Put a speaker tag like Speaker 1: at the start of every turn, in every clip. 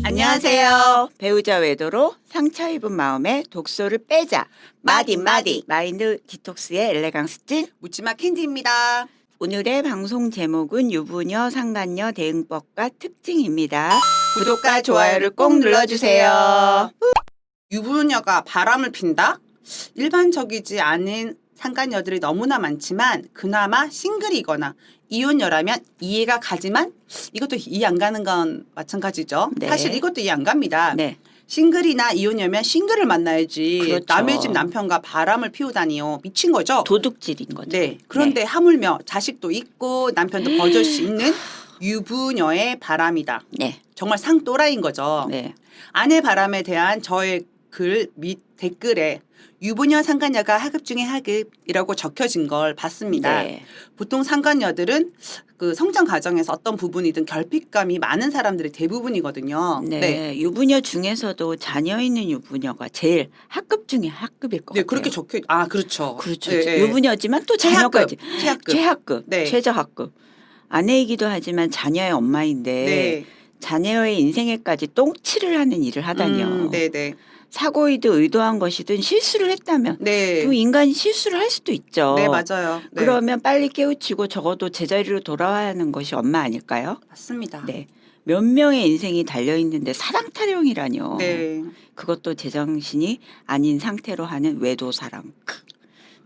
Speaker 1: 안녕하세요. 배우자 외도로 상처 입은 마음에 독소를 빼자. 마디 마인드 디톡스의 엘레강스 찐
Speaker 2: 묻지마 캔디입니다.
Speaker 1: 오늘의 방송 제목은 유부녀 상간녀 대응법과 특징입니다. 구독과 좋아요를 꼭 눌러주세요.
Speaker 2: 유부녀가 바람을 핀다? 일반적이지 않은 상간녀들이 너무나 많지만 그나마 싱글이거나 이혼녀라면 이해가 가지만 이것도 이해 안 가는 건 마찬가지죠.
Speaker 1: 네.
Speaker 2: 사실 이것도 이해 안 갑니다.
Speaker 1: 네.
Speaker 2: 싱글이나 이혼녀면 싱글을 만나야지
Speaker 1: 그렇죠.
Speaker 2: 남의 집 남편과 바람을 피우다니요. 미친 거죠.
Speaker 1: 도둑질인 거죠.
Speaker 2: 네. 그런데 하물며 자식도 있고 남편도 버젓이 있는 유부녀의 바람이다.
Speaker 1: 네.
Speaker 2: 정말 상또라이인 거죠.
Speaker 1: 네.
Speaker 2: 아내 바람에 대한 저의 글 및 댓글에 유부녀 상간녀가 하급 중에 하급이라고 적혀진 걸 봤습니다.
Speaker 1: 네.
Speaker 2: 보통 상간녀들은 그 성장 과정에서 어떤 부분이든 결핍감이 많은 사람들이 대부분이거든요.
Speaker 1: 네. 유부녀 중에서도 자녀 있는 유부녀가 제일 학급 중에 학급일 것
Speaker 2: 네,
Speaker 1: 같아요.
Speaker 2: 그렇게 적혀. 아, 그렇죠.
Speaker 1: 그렇죠.
Speaker 2: 네, 네.
Speaker 1: 유부녀지만 또 자녀까지.
Speaker 2: 최하급.
Speaker 1: 최하급.
Speaker 2: 네.
Speaker 1: 최저하급. 아내이기도 하지만 자녀의 엄마인데
Speaker 2: 네.
Speaker 1: 자녀의 인생에까지 똥칠을 하는 일을 하다니요.
Speaker 2: 네네.
Speaker 1: 사고이든 의도한 것이든 실수를 했다면
Speaker 2: 네.
Speaker 1: 또 인간이 실수를 할 수도 있죠.
Speaker 2: 네, 맞아요. 네.
Speaker 1: 그러면 빨리 깨우치고 적어도 제자리로 돌아와야 하는 것이 엄마 아닐까요?
Speaker 2: 맞습니다.
Speaker 1: 네. 몇 명의 인생이 달려있는데 사랑 타령이라뇨.
Speaker 2: 네.
Speaker 1: 그것도 제정신이 아닌 상태로 하는 외도사랑.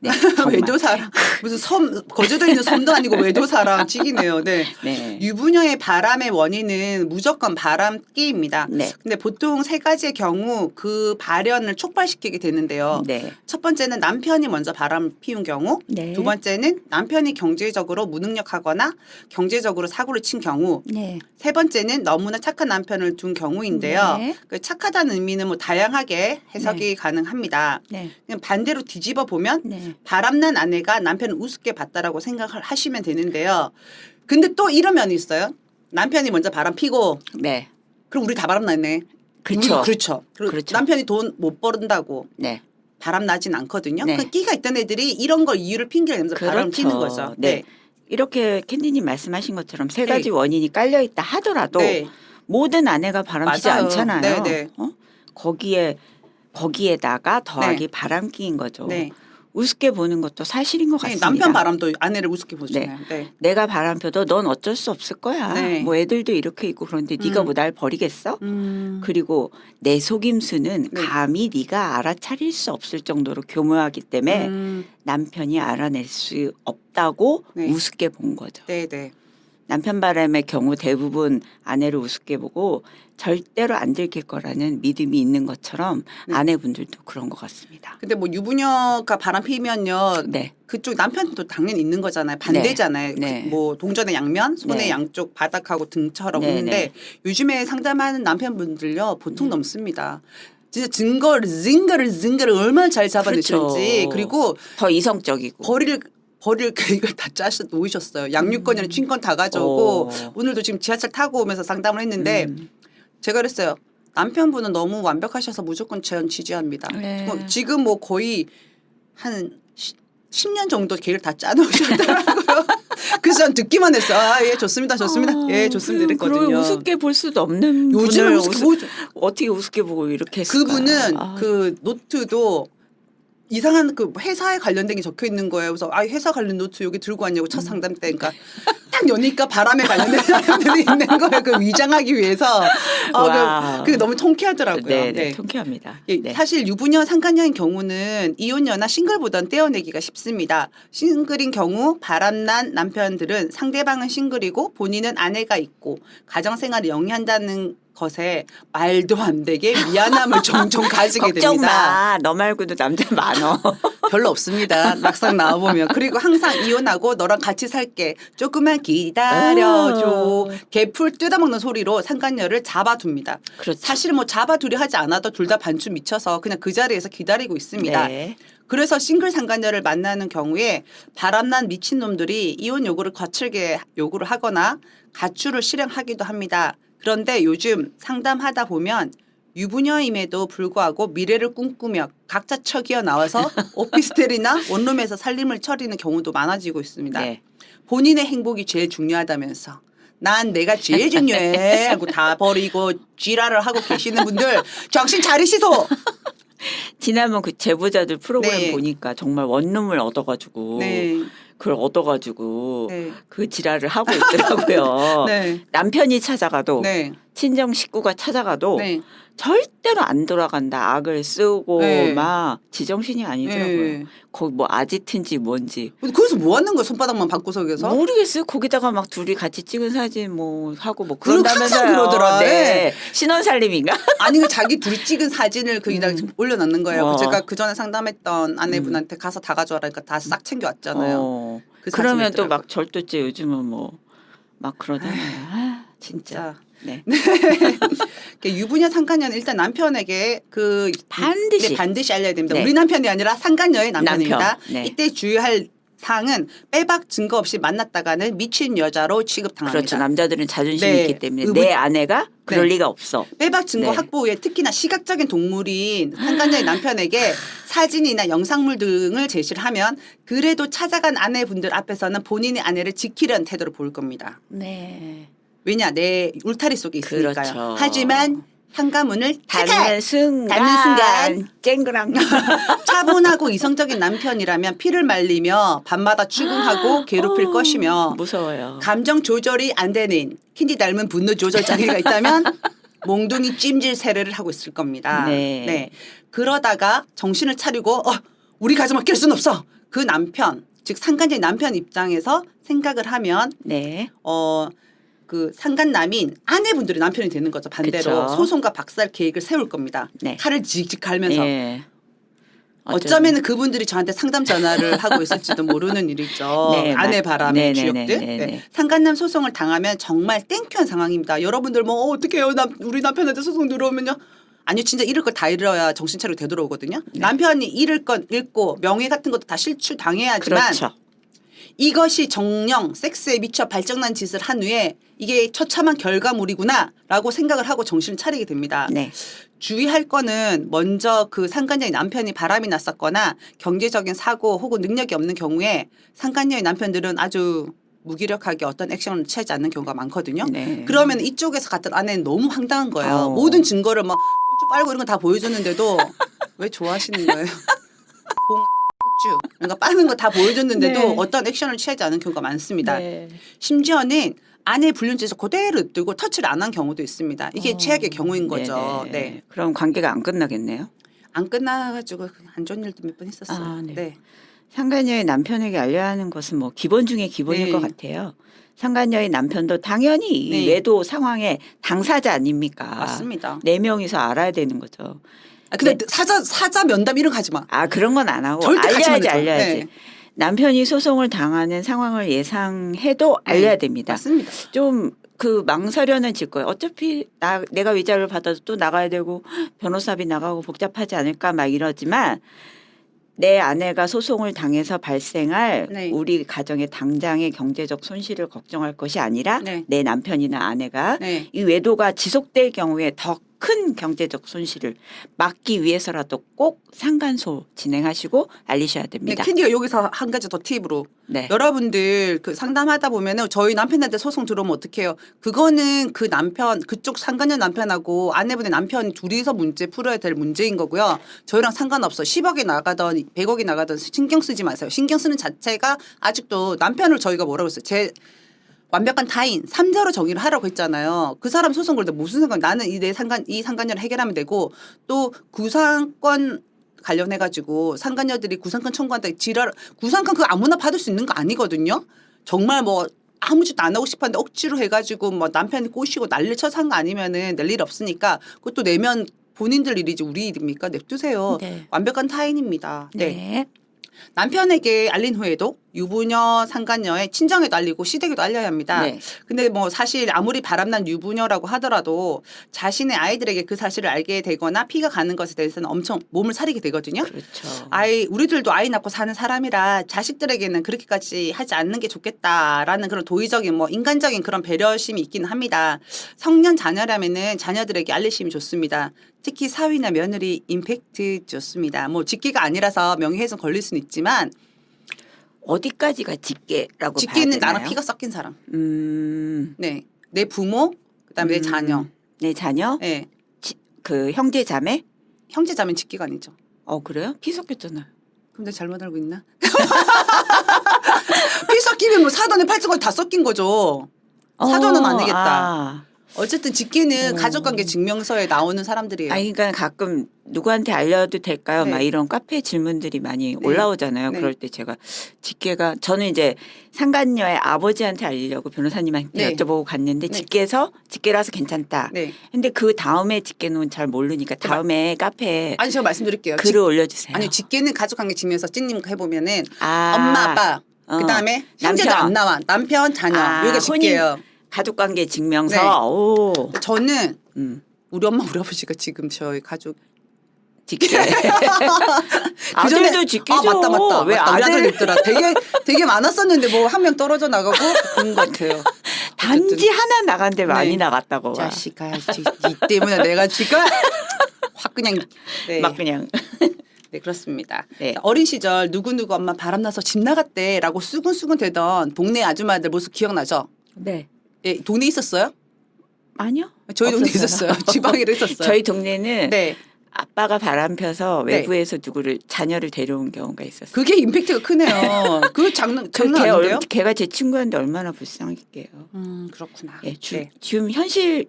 Speaker 1: 네, 정말.
Speaker 2: 외도사랑. 무슨 섬, 거제도에 있는 섬도 아니고 외도사랑 찍이네요. 네.
Speaker 1: 네.
Speaker 2: 유부녀의 바람의 원인은 무조건 바람기입니다.
Speaker 1: 네.
Speaker 2: 근데 보통 세 가지의 경우 그 발현을 촉발시키게 되는데요.
Speaker 1: 네.
Speaker 2: 첫 번째는 남편이 먼저 바람을 피운 경우,
Speaker 1: 네.
Speaker 2: 두 번째는 남편이 경제적으로 무능력하거나 경제적으로 사고를 친 경우,
Speaker 1: 네.
Speaker 2: 세 번째는 너무나 착한 남편을 둔 경우인데요.
Speaker 1: 네.
Speaker 2: 그 착하다는 의미는 뭐 다양하게 해석이 가능합니다.
Speaker 1: 네.
Speaker 2: 그냥 반대로 뒤집어 보면
Speaker 1: 네.
Speaker 2: 바람난 아내가 남편을 우습게 봤다라고 생각을 하시면 되는데요. 근데 또 이런 면이 있어요. 남편이 먼저 바람 피고
Speaker 1: 네.
Speaker 2: 그럼 우리 다 바람났네.
Speaker 1: 그렇죠.
Speaker 2: 그렇죠. 그리고
Speaker 1: 그렇죠.
Speaker 2: 남편이 돈 못 벌은다고
Speaker 1: 네.
Speaker 2: 바람나진 않거든요.
Speaker 1: 네.
Speaker 2: 그 끼가 있던 애들이 이런 걸 이유를 핑계내면서 바람을
Speaker 1: 그렇죠.
Speaker 2: 피는 거죠.
Speaker 1: 네. 이렇게 캔디님 말씀하신 것처럼 세 가지
Speaker 2: 네.
Speaker 1: 원인이 깔려 있다 하더라도
Speaker 2: 네.
Speaker 1: 모든 아내가 바람 피지
Speaker 2: 맞아요.
Speaker 1: 않잖아요.
Speaker 2: 네, 네.
Speaker 1: 거기에다가 더하기
Speaker 2: 네.
Speaker 1: 바람기인 거죠.
Speaker 2: 네.
Speaker 1: 우습게 보는 것도 사실인 것
Speaker 2: 네,
Speaker 1: 같습니다.
Speaker 2: 남편 바람도 아내를 우습게 보잖아요. 네.
Speaker 1: 내가 바람 펴도 넌 어쩔 수 없을 거야.
Speaker 2: 네.
Speaker 1: 뭐 애들도 이렇게 있고 그런데 네가 뭐 날 버리겠어? 그리고 내 속임수는
Speaker 2: 네.
Speaker 1: 감히 네가 알아차릴 수 없을 정도로 교묘하기 때문에 남편이 알아낼 수 없다고
Speaker 2: 네.
Speaker 1: 우습게 본 거죠.
Speaker 2: 네, 네.
Speaker 1: 남편 바람의 경우 대부분 아내를 우습게 보고 절대로 안 들킬 거라는 믿음이 있는 것처럼
Speaker 2: 네.
Speaker 1: 아내분들도 그런 것 같습니다.
Speaker 2: 근데 뭐 유부녀가 바람 피면요.
Speaker 1: 네.
Speaker 2: 그쪽 남편도 당연히 있는 거잖아요. 반대잖아요.
Speaker 1: 네.
Speaker 2: 뭐 동전의 양면, 손의
Speaker 1: 네.
Speaker 2: 양쪽 바닥하고 등처럼
Speaker 1: 네,
Speaker 2: 오는데
Speaker 1: 네.
Speaker 2: 요즘에 상담하는 남편분들요 보통 넘습니다. 진짜 증거를 얼마나 잘 잡아내시는지
Speaker 1: 그렇죠.
Speaker 2: 그리고
Speaker 1: 더 이성적이고.
Speaker 2: 버릴 계획을 다 짜셔 놓으셨어요. 양육권이랑 친권 다 가져오고 오늘도 지금 지하철 타고 오면서 상담을 했는데 제가 그랬어요. 남편분은 너무 완벽하셔서 무조건 전 지지합니다.
Speaker 1: 네.
Speaker 2: 지금 뭐 거의 한 10년 정도 계획을 다 짜놓으셨더라고요. 그래서 전 듣기만 했어요. 아, 예, 좋습니다. 예, 좋습니다. 이랬거든요.
Speaker 1: 그걸 우습게 볼 수도 없는
Speaker 2: 요즘에
Speaker 1: 분을 어떻게 우습게 보고 이렇게 했을까?
Speaker 2: 그분은 그 노트도 이상한 그 회사에 관련된 게 적혀 있는 거예요. 그래서 아 회사 관련 노트 여기 들고 왔냐고 첫 상담 때니까 딱 여니까 바람에 관련된 사람들이 있는 거예요. 그 위장하기 위해서 그게 너무 통쾌하더라고요.
Speaker 1: 네, 통쾌합니다.
Speaker 2: 예,
Speaker 1: 네.
Speaker 2: 사실 유부녀 상간녀인 경우는 이혼녀나 싱글보단 떼어내기가 쉽습니다. 싱글인 경우 바람난 남편들은 상대방은 싱글이고 본인은 아내가 있고 가정생활을 영위한다는 것에 말도 안 되게 미안함을 종종 가지게
Speaker 1: 걱정
Speaker 2: 됩니다.
Speaker 1: 마. 너 말고도 남자 많어.
Speaker 2: 별로 없습니다. 막상 나와보면. 그리고 항상 이혼하고 너랑 같이 살게. 조금만 기다려줘. 개풀 뜯어먹는 소리로 상간녀를 잡아둡니다.
Speaker 1: 그렇죠.
Speaker 2: 사실 뭐 잡아두려 하지 않아도 둘 다 반쯤 미쳐서 그냥 그 자리에서 기다리고 있습니다.
Speaker 1: 네.
Speaker 2: 그래서 싱글 상간녀를 만나는 경우에 바람난 미친놈들이 이혼 요구를 거칠게 요구를 하거나 가출을 실행하기도 합니다. 그런데 요즘 상담하다 보면 유부녀임에도 불구하고 미래를 꿈꾸며 각자 처기어 나와서 오피스텔이나 원룸에서 살림을 차리는 경우도 많아지고 있습니다.
Speaker 1: 네.
Speaker 2: 본인의 행복이 제일 중요하다면서 난 내가 제일 중요해 하고 다 버리고 지랄을 하고 계시는 분들 정신 차리시소.
Speaker 1: 지난번 그 제보자들 프로그램
Speaker 2: 네.
Speaker 1: 보니까 정말 원룸을 얻어가지고
Speaker 2: 네.
Speaker 1: 그걸 얻어가지고
Speaker 2: 네.
Speaker 1: 그 지랄을 하고 있더라고요.
Speaker 2: 네.
Speaker 1: 남편이 찾아가도
Speaker 2: 네.
Speaker 1: 친정 식구가 찾아가도
Speaker 2: 네.
Speaker 1: 절대로 안 돌아간다. 악을 쓰고
Speaker 2: 네.
Speaker 1: 막 지정신이 아니더라고요.
Speaker 2: 네.
Speaker 1: 거기 뭐 아지트인지 뭔지
Speaker 2: 거기서 뭐 하는 거야 손바닥만 방구석에서?
Speaker 1: 모르겠어요. 거기다가 막 둘이 같이 찍은 사진 뭐 하고 뭐
Speaker 2: 그리고
Speaker 1: 그런다면서요.
Speaker 2: 항상 그러더라.
Speaker 1: 네. 신혼살림인가?
Speaker 2: 아니 그 자기 둘이 찍은 사진을 거기다 올려놓는 거예요.
Speaker 1: 어.
Speaker 2: 제가 그 전에 상담했던 아내분한테 가서 다 가져와라니까 다 싹 챙겨왔잖아요. 그
Speaker 1: 그러면 또
Speaker 2: 사진이더라고요.
Speaker 1: 막 절도죄 요즘은 뭐 막 그러잖아요. 아, 진짜.
Speaker 2: 자,
Speaker 1: 네.
Speaker 2: 유부녀 상간녀는 일단 남편에게 그
Speaker 1: 반드시.
Speaker 2: 네, 반드시 알려야 됩니다.
Speaker 1: 네.
Speaker 2: 우리 남편이 아니라 상간녀의 남편입니다.
Speaker 1: 남편. 네.
Speaker 2: 이때 주의할 사항은 빼박 증거 없이 만났다가는 미친 여자로 취급당합니다.
Speaker 1: 그렇죠. 남자들은 자존심이
Speaker 2: 네.
Speaker 1: 있기 때문에 내 아내가 그럴
Speaker 2: 네.
Speaker 1: 리가 없어.
Speaker 2: 빼박 증거
Speaker 1: 네.
Speaker 2: 확보 후에 특히나 시각적인 동물인 상간녀의 남편에게 사진이나 영상물 등을 제시를 하면 그래도 찾아간 아내분들 앞에서는 본인의 아내를 지키려는 태도를 보일 겁니다.
Speaker 1: 네.
Speaker 2: 왜냐 내 울타리 속에 있으니까요.
Speaker 1: 그렇죠.
Speaker 2: 하지만 현관문을
Speaker 1: 닿는 순간,
Speaker 2: 닿는 순간
Speaker 1: 쨍그랑.
Speaker 2: 차분하고 이성적인 남편이라면 피를 말리며 밤마다 출근하고 괴롭힐 것이며
Speaker 1: 무서워요.
Speaker 2: 감정 조절이 안 되는 킨디 닮은 분노 조절 장애가 있다면 몽둥이 찜질 세례를 하고 있을 겁니다.
Speaker 1: 네.
Speaker 2: 그러다가 정신을 차리고 우리 가정을 깰 수는 없어. 그 남편 즉 상간녀의 남편 입장에서 생각을 하면
Speaker 1: 네.
Speaker 2: 그 상간남인 아내분들이 남편이 되는 거죠. 반대로
Speaker 1: 그쵸.
Speaker 2: 소송과 박살 계획을 세울 겁니다.
Speaker 1: 네.
Speaker 2: 칼을 직직 갈면서
Speaker 1: 예.
Speaker 2: 어쩌면 그분들이 저한테 상담 전화를 하고 있을지도 모르는 일이죠.
Speaker 1: 네,
Speaker 2: 아내 바람의
Speaker 1: 네네네,
Speaker 2: 주역들.
Speaker 1: 네네.
Speaker 2: 네. 상간남 소송을 당하면 정말 땡큐한 상황입니다. 여러분들 뭐 어떡해요. 우리 남편한테 소송 들어오면요. 아니요. 진짜 잃을 걸 다 잃어야 정신 차리고 되돌아오거든요.
Speaker 1: 네.
Speaker 2: 남편이 잃을 건 잃고 명예 같은 것도 다 실추당해야지만
Speaker 1: 그렇죠.
Speaker 2: 이것이 정령 섹스에 미쳐 발정난 짓을 한 후에 이게 처참한 결과물이구나라고 생각을 하고 정신을 차리게 됩니다.
Speaker 1: 네.
Speaker 2: 주의할 거는 먼저 그 상간녀의 남편이 바람이 났었거나 경제적인 사고 혹은 능력이 없는 경우에 상간녀의 남편들은 아주 무기력하게 어떤 액션을 취하지 않는 경우가 많거든요.
Speaker 1: 네.
Speaker 2: 그러면 이쪽에서 갔던 아내는 너무 황당한 거예요.
Speaker 1: 어.
Speaker 2: 모든 증거를 막 고추 빨고 이런 거 다 보여줬는데도 왜 좋아하시는 거예요? 고추 뭔가 빠는 거 다 보여줬는데도
Speaker 1: 네.
Speaker 2: 어떤 액션을 취하지 않은 경우가 많습니다.
Speaker 1: 네.
Speaker 2: 심지어는 아내의 불륜죄에서 그대로 두고 터치를 안 한 경우도 있습니다. 이게 최악의 경우인 거죠.
Speaker 1: 네네.
Speaker 2: 네.
Speaker 1: 그럼 관계가 안 끝나겠네요.
Speaker 2: 안 끝나가지고 안 좋은 일도 몇 번 있었어요.
Speaker 1: 아, 네.
Speaker 2: 네.
Speaker 1: 상간녀의 남편에게 알려야 하는 것은 뭐 기본 중에 기본일
Speaker 2: 네.
Speaker 1: 것 같아요. 상간녀의 남편도 당연히 이
Speaker 2: 네.
Speaker 1: 외도 상황의 당사자 아닙니까?
Speaker 2: 맞습니다.
Speaker 1: 네 명이서 알아야 되는 거죠.
Speaker 2: 근데 사자 면담 이런 거 하지 마.
Speaker 1: 아 그런 건 안 하고
Speaker 2: 절대 같이
Speaker 1: 알려야지
Speaker 2: 만들지 마.
Speaker 1: 알려야지.
Speaker 2: 네.
Speaker 1: 남편이 소송을 당하는 상황을 예상해도 알려야 됩니다.
Speaker 2: 맞습니다.
Speaker 1: 좀 그 망설여는 질 거예요. 어차피 내가 위자료를 받아도 또 나가야 되고 변호사비 나가고 복잡하지 않을까 막 이러지만 내 아내가 소송을 당해서 발생할
Speaker 2: 네.
Speaker 1: 우리 가정의 당장의 경제적 손실을 걱정할 것이 아니라
Speaker 2: 네.
Speaker 1: 내 남편이나 아내가
Speaker 2: 네.
Speaker 1: 이 외도가 지속될 경우에 더 큰 경제적 손실을 막기 위해서라도 꼭 상간소 진행하시고 알리셔야
Speaker 2: 네,
Speaker 1: 됩니다.
Speaker 2: 캔디가 여기서 한 가지 더 팁으로
Speaker 1: 네.
Speaker 2: 여러분들 그 상담하다 보면은 저희 남편한테 소송 들어오면 어떡해요? 그거는 그 남편 그쪽 상간녀 남편하고 아내분의 남편 둘이서 문제 풀어야 될 문제인 거고요. 저희랑 상관없어. 10억이 나가던 100억이 나가던 신경 쓰지 마세요. 신경 쓰는 자체가 아직도 남편을 저희가 뭐라고 했어요? 제 완벽한 타인 3자로 정의를 하라고 했잖아요. 그 사람 소송 걸 때 무슨 상관? 나는 이 상간녀를 해결하면 되고 또 구상권 관련해 가지고 상간녀들이 구상권 청구한다 지랄 구상권 그거 아무나 받을 수 있는 거 아니거든요. 정말 뭐 아무 짓도 안 하고 싶었는데 억지로 해가지고 뭐 남편이 꼬시고 난리 쳐서 한 거 아니면은 낼 일 없으니까 그것도 내면 본인들 일이지 우리 일입니까? 냅두세요.
Speaker 1: 네.
Speaker 2: 완벽한 타인입니다. 네.
Speaker 1: 네.
Speaker 2: 남편에게 알린 후에도 유부녀, 상간녀의 친정에도 알리고 시댁에도 알려야 합니다.
Speaker 1: 네.
Speaker 2: 근데 뭐 사실 아무리 바람난 유부녀라고 하더라도 자신의 아이들에게 그 사실을 알게 되거나 피가 가는 것에 대해서는 엄청 몸을 사리게 되거든요.
Speaker 1: 그렇죠.
Speaker 2: 우리들도 아이 낳고 사는 사람이라 자식들에게는 그렇게까지 하지 않는 게 좋겠다라는 그런 도의적인 뭐 인간적인 그런 배려심이 있기는 합니다. 성년 자녀라면은 자녀들에게 알리심이 좋습니다. 특히 사위나 며느리 임팩트 좋습니다. 뭐 직계가 아니라서 명예훼손 걸릴 수는 있지만
Speaker 1: 어디까지가 직계라고
Speaker 2: 직계는
Speaker 1: 봐야
Speaker 2: 나랑
Speaker 1: 되나요?
Speaker 2: 피가 섞인 사람.
Speaker 1: 음.
Speaker 2: 네, 내 부모 그다음에 내 자녀.
Speaker 1: 내 자녀?
Speaker 2: 네,
Speaker 1: 그 형제 자매?
Speaker 2: 형제자매는 직계가 아니죠.
Speaker 1: 그래요? 피 섞였잖아.
Speaker 2: 그럼 내가 잘못 알고 있나? 피 섞이면 뭐 사돈에 팔찌까지 다 섞인 거죠. 사돈은 안 되겠다. 어쨌든 직계는 가족관계 증명서에 나오는 사람들이에요.
Speaker 1: 그러니까 가끔 누구한테 알려도 될까요?
Speaker 2: 네.
Speaker 1: 막 이런 카페 질문들이 많이 올라오잖아요.
Speaker 2: 네.
Speaker 1: 그럴 때 제가 직계가 저는 이제 상간녀의 아버지한테 알리려고 변호사님한테
Speaker 2: 네.
Speaker 1: 여쭤보고 갔는데
Speaker 2: 네.
Speaker 1: 직계라서 괜찮다.
Speaker 2: 네.
Speaker 1: 근데 그 다음에 직계는 잘 모르니까 다음에 카페에
Speaker 2: 아니 제가 말씀드릴게요.
Speaker 1: 글을 올려주세요.
Speaker 2: 아니 직계는 가족관계 증명서 찐님 해보면은
Speaker 1: 아.
Speaker 2: 엄마 아빠 그다음에 형제도
Speaker 1: 남편.
Speaker 2: 안 나와 남편 자녀 이게 직계예요.
Speaker 1: 가족관계 증명서.
Speaker 2: 네.
Speaker 1: 오.
Speaker 2: 저는
Speaker 1: 음.
Speaker 2: 우리 엄마 우리 아버지가 지금 저희 가족
Speaker 1: 직계.
Speaker 2: 그전에
Speaker 1: 아들도 직계죠.
Speaker 2: 맞다.
Speaker 1: 왜
Speaker 2: 우리 아들
Speaker 1: 아들
Speaker 2: 있더라. 되게 많았었는데 뭐 한 명 떨어져 나가고 그런 것 같아요.
Speaker 1: 단지 하나 나간데 많이
Speaker 2: 네.
Speaker 1: 나갔다고.
Speaker 2: 자식아, 이 때문에 내가 지금 확 그냥 네.
Speaker 1: 막 그냥.
Speaker 2: 네 그렇습니다.
Speaker 1: 네.
Speaker 2: 어린 시절 누구누구 엄마 바람나서 집 나갔대라고 수근수근 대던 동네 아줌마들 모습 기억나죠?
Speaker 1: 네.
Speaker 2: 예, 동네 있었어요?
Speaker 1: 아니요.
Speaker 2: 저희 동네
Speaker 1: 없었어요.
Speaker 2: 있었어요. 지방에도 있었어요.
Speaker 1: 저희 동네는
Speaker 2: 네.
Speaker 1: 아빠가 바람 펴서
Speaker 2: 네.
Speaker 1: 외부에서 누구를 자녀를 데려온 경우가 있었어요.
Speaker 2: 그게 임팩트가 크네요. 그 장난 아닌데요?
Speaker 1: 걔가 제 친구였는데 얼마나 불쌍했게요.
Speaker 2: 그렇구나.
Speaker 1: 예,
Speaker 2: 네.
Speaker 1: 지금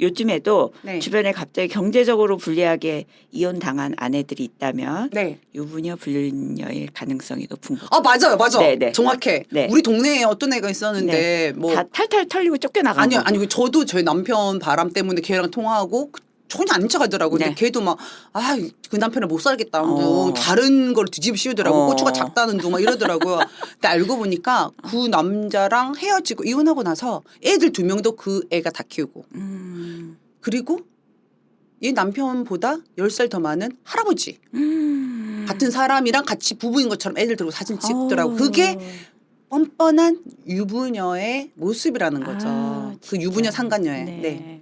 Speaker 1: 요즘에도
Speaker 2: 네.
Speaker 1: 주변에 갑자기 경제적으로 불리하게 이혼당한 아내들이 있다면
Speaker 2: 네.
Speaker 1: 유부녀 불륜녀의 가능성이 높은 거죠.
Speaker 2: 아 맞아요.
Speaker 1: 네, 네.
Speaker 2: 정확해.
Speaker 1: 네.
Speaker 2: 우리 동네에 어떤 애가 있었는데 뭐
Speaker 1: 다 탈탈 털리고 쫓겨나간
Speaker 2: 아니요,
Speaker 1: 거고.
Speaker 2: 아니 저도 저희 남편 바람 때문에 걔랑 통화하고 전혀 안 척하더라고. 근데
Speaker 1: 네.
Speaker 2: 걔도 막 그 남편을 못 살겠다.
Speaker 1: 어.
Speaker 2: 다른 걸 뒤집어 씌우더라고.
Speaker 1: 어.
Speaker 2: 고추가 작다는 둥 막 이러더라고요. 근데 알고 보니까 그 남자랑 헤어지고 이혼하고 나서 애들 2명도 그 애가 다 키우고 그리고 얘 남편보다 10살 더 많은 할아버지 같은 사람이랑 같이 부부인 것처럼 애들 들고 사진 찍더라고. 그게 뻔뻔한 유부녀의 모습이라는 거죠. 그 유부녀 상간녀의. 네.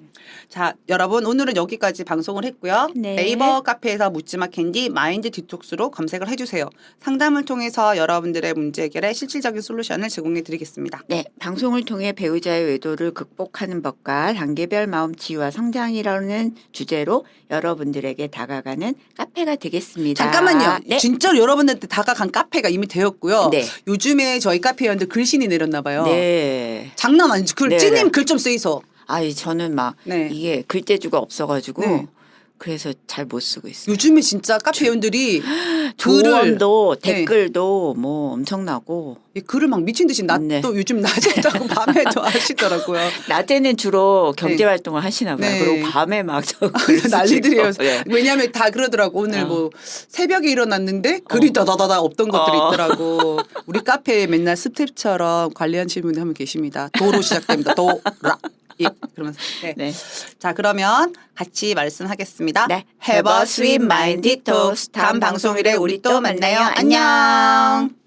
Speaker 2: 자, 여러분 오늘은 여기까지 방송을 했고요.
Speaker 1: 네.
Speaker 2: 네이버 카페에서 묻지마 캔디 마인드 디톡스로 검색을 해주세요. 상담을 통해서 여러분들의 문제 해결에 실질적인 솔루션을 제공해 드리겠습니다.
Speaker 1: 네, 방송을 통해 배우자의 외도를 극복하는 법과 단계별 마음 치유와 성장이라는 주제로 여러분들에게 다가가는 카페가 되겠습니다.
Speaker 2: 잠깐만요.
Speaker 1: 네.
Speaker 2: 진짜로 여러분들한테 다가간 카페가 이미 되었고요.
Speaker 1: 네.
Speaker 2: 요즘에 저희 카페 회원들 글신이 내렸나 봐요.
Speaker 1: 네.
Speaker 2: 장난 아니죠.
Speaker 1: 네,
Speaker 2: 찐님
Speaker 1: 네.
Speaker 2: 글 좀 쓰이소.
Speaker 1: 저는 막
Speaker 2: 네.
Speaker 1: 이게 글재주가 없어가지고
Speaker 2: 네.
Speaker 1: 그래서 잘 못 쓰고 있어요.
Speaker 2: 요즘에 진짜 카페 회원들이
Speaker 1: 조언도
Speaker 2: 네.
Speaker 1: 댓글도 뭐 엄청나고
Speaker 2: 글을 막 미친 듯이 낮도
Speaker 1: 네.
Speaker 2: 요즘 낮에도 하고 밤에도 하시더라고요.
Speaker 1: 낮에는 주로 경제 활동을 하시나 봐요.
Speaker 2: 네.
Speaker 1: 그리고 밤에 막
Speaker 2: 난리들이에요.
Speaker 1: 네.
Speaker 2: 왜냐하면 다 그러더라고. 오늘 뭐 새벽에 일어났는데 글이 다다다다 없던 것들이 있더라고. 우리 카페에 맨날 스텝처럼 관리하시는 분이 한 분 계십니다. 도로 시작됩니다. 도라. 그러면서
Speaker 1: 네.
Speaker 2: 자 그러면 같이 말씀하겠습니다.
Speaker 1: 네.
Speaker 2: Have a sweet mind detox. 다음 방송일에 우리 또 만나요. 안녕.